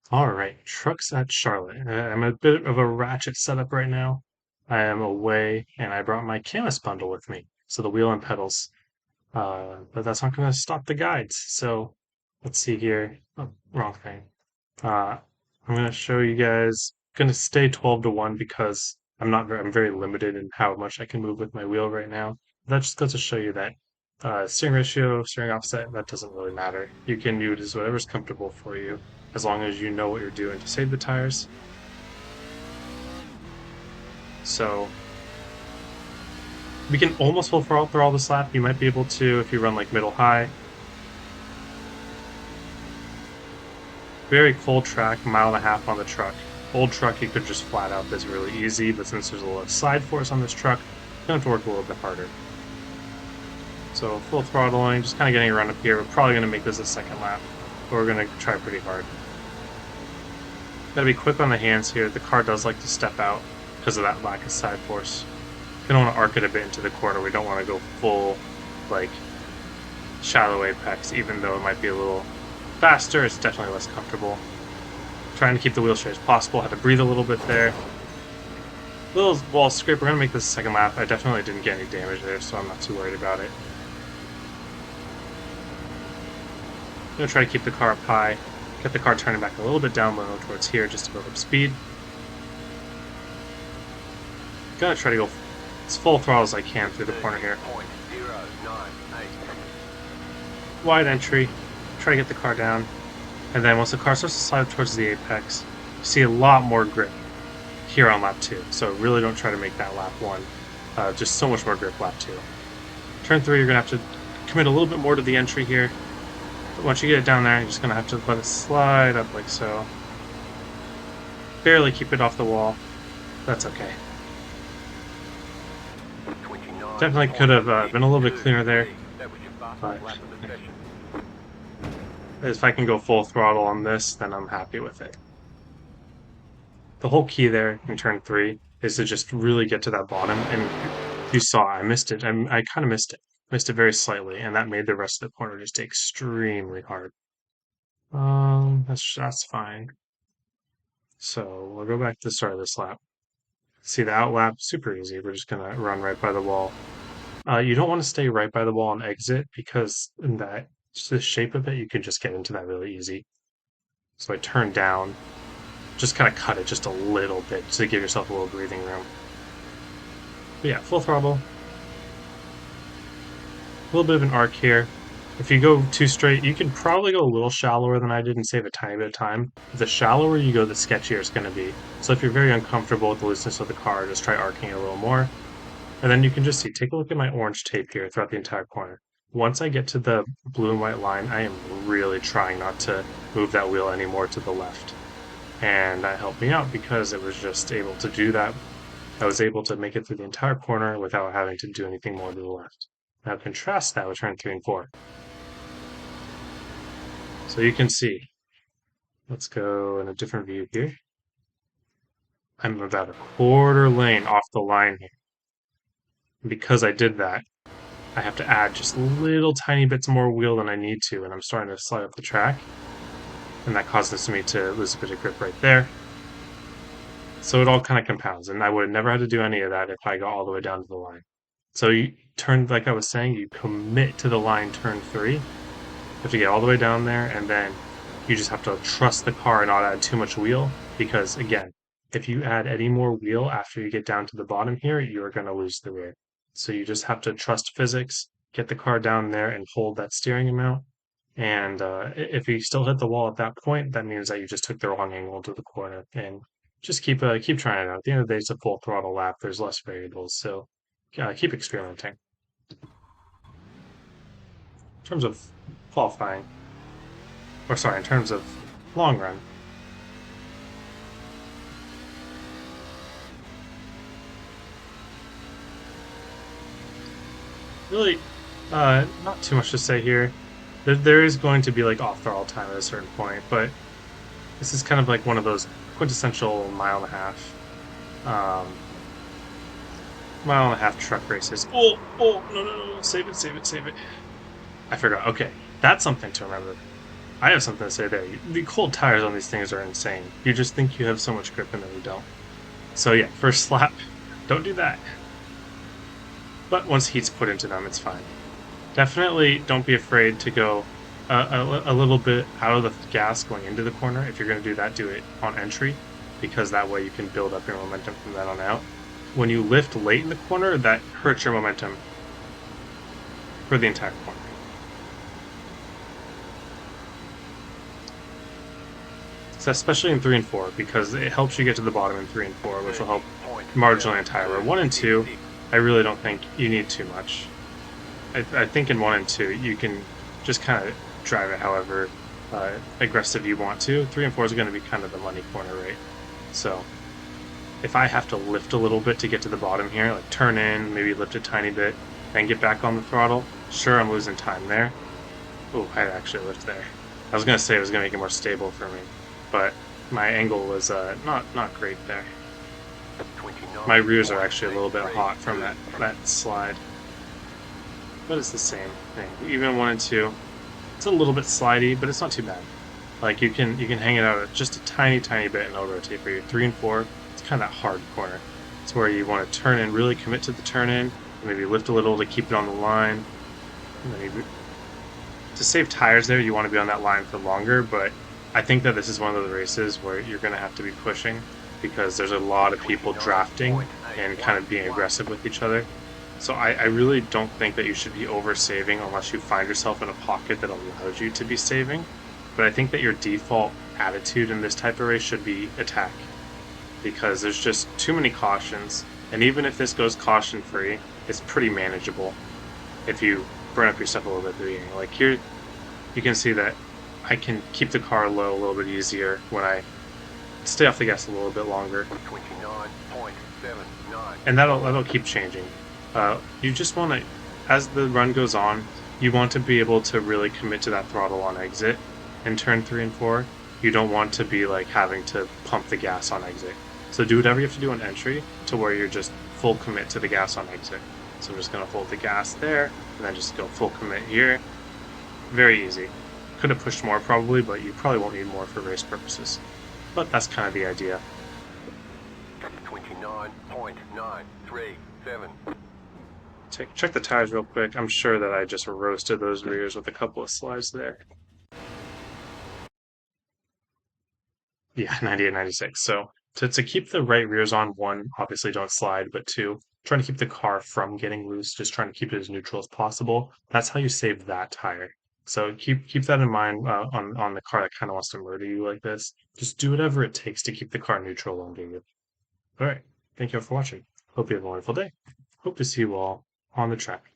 Alright, trucks at Charlotte. I'm a bit of a ratchet setup right now. I am away and I brought my canvas bundle with me, so the wheel and pedals. But that's not going to stop the guides. So let's see here. Oh, wrong thing. Uh, I'm going to show you guys. Going to stay 12 to 1 because I'm very limited in how much I can move with my wheel right now. That just goes to show you that steering ratio, steering offset, that doesn't really matter. You can use whatever's comfortable for you as long as you know what you're doing to save the tires. So we can almost full throttle through all this lap. You might be able to if you run like middle high. Very cold track, mile and a half on the truck. Old truck, you could just flat out this really easy, but since there's a lot of side force on this truck, you're going to have to work a little bit harder. So full throttling, just kind of getting around up here. We're probably going to make this a second lap, but we're going to try pretty hard. Got to be quick on the hands here. The car does like to step out because of that lack of side force. We don't want to arc it a bit into the corner. We don't want to go full, like, shallow apex, even though it might be a little faster. It's definitely less comfortable. Trying to keep the wheel straight as possible. Had to breathe a little bit there. Little wall scrape. We're going to make this a second lap. I definitely didn't get any damage there, so I'm not too worried about it. I'm going to try to keep the car up high. Get the car turning back a little bit down low towards here just to build up speed. Gonna try to go as full throttle as I can through the corner here. Wide entry. Try to get the car down. And then once the car starts to slide towards the apex, you see a lot more grip here on lap 2. So really don't try to make that lap 1. Just so much more grip lap 2. Turn 3, you're going to have to commit a little bit more to the entry here. But once you get it down there, you're just going to have to let it slide up like so. Barely keep it off the wall. That's okay. Definitely could have been a little bit cleaner there. But if I can go full throttle on this, then I'm happy with it. The whole key there in turn 3 is to just really get to that bottom. And you saw I missed it. I kind of missed it. Missed it very slightly, and that made the rest of the corner just extremely hard. That's fine. So we'll go back to the start of this lap. See the out lap, super easy. We're just gonna run right by the wall. You don't want to stay right by the wall and exit because in that just the shape of it, you can just get into that really easy. So I turn down, just kind of cut it just a little bit to give yourself a little breathing room. But yeah, full throttle. A little bit of an arc here. If you go too straight, you can probably go a little shallower than I did and save a tiny bit of time. The shallower you go, the sketchier it's going to be. So if you're very uncomfortable with the looseness of the car, just try arcing it a little more. And then you can just see, take a look at my orange tape here throughout the entire corner. Once I get to the blue and white line, I am really trying not to move that wheel any more to the left. And that helped me out because it was just able to do that. I was able to make it through the entire corner without having to do anything more to the left. Now contrast that with turn 3 and 4. So you can see, let's go in a different view here. I'm about a quarter lane off the line here. And because I did that, I have to add just little tiny bits more wheel than I need to, and I'm starting to slide up the track. And that causes me to lose a bit of grip right there. So it all kind of compounds, and I would have never had to do any of that if I got all the way down to the line. So you turn, like I was saying, you commit to the line turn 3. You have to get all the way down there, and then you just have to trust the car and not add too much wheel, because again, if you add any more wheel after you get down to the bottom here, you're going to lose the rear. So you just have to trust physics, get the car down there and hold that steering amount. And if you still hit the wall at that point, that means that you just took the wrong angle to the corner. And just keep trying it out. At the end of the day, it's a full throttle lap. There's less variables, so keep experimenting. In terms of qualifying, or sorry, in terms of long run, really, not too much to say here. There is going to be like off throttle time at a certain point, but this is kind of like one of those quintessential um, mile and a half truck races. Oh, no, save it. I forgot. Okay, that's something to remember. I have something to say there. The cold tires on these things are insane. You just think you have so much grip and then you don't. So yeah, first slap, don't do that. But once heat's put into them, it's fine. Definitely don't be afraid to go a little bit out of the gas going into the corner. If you're going to do that, do it on entry because that way you can build up your momentum from that on out. When you lift late in the corner, that hurts your momentum for the entire corner. So especially in 3 and 4 because it helps you get to the bottom in 3 and 4, which will help marginally in tire. Where 1 and 2, I really don't think you need too much. I think in 1 and 2 you can just kind of drive it however aggressive you want to. 3 and 4 is going to be kind of the money corner, right? So if I have to lift a little bit to get to the bottom here, like turn in, maybe lift a tiny bit, then get back on the throttle, sure, I'm losing time there. Oh, I actually lift there. I was going to say it was going to make it more stable for me, but my angle was not great there. My rears are actually a little bit hot from that slide, but it's the same thing. Even 1 and 2, it's a little bit slidey, but it's not too bad. Like you can hang it out just a tiny bit and it'll rotate for you. 3 and 4, it's kind of that hard corner. It's where you want to turn in, really commit to the turn in, maybe lift a little to keep it on the line. And then to save tires there, you want to be on that line for longer, but I think that this is one of those races where you're going to have to be pushing because there's a lot of people drafting and kind of being aggressive with each other. So I really don't think that you should be over saving unless you find yourself in a pocket that allows you to be saving. But I think that your default attitude in this type of race should be attack because there's just too many cautions. And even if this goes caution free, it's pretty manageable if you burn up your stuff a little bit at the beginning. Like here, you can see that I can keep the car low a little bit easier when I stay off the gas a little bit longer. 29.79. And that'll keep changing. You just want to, as the run goes on, you want to be able to really commit to that throttle on exit in turn 3 and 4. You don't want to be like having to pump the gas on exit. So do whatever you have to do on entry to where you're just full commit to the gas on exit. So I'm just going to hold the gas there and then just go full commit here. Very easy. Could have pushed more probably, but you probably won't need more for race purposes. But that's kind of the idea. 29.937. Check the tires real quick. I'm sure that I just roasted those rears with a couple of slides there. Yeah, 98, 96. So to keep the right rears on, 1, obviously don't slide, but 2, trying to keep the car from getting loose, just trying to keep it as neutral as possible. That's how you save that tire. So keep that in mind on the car that kind of wants to murder you like this. Just do whatever it takes to keep the car neutral under you. All right. Thank you all for watching. Hope you have a wonderful day. Hope to see you all on the track.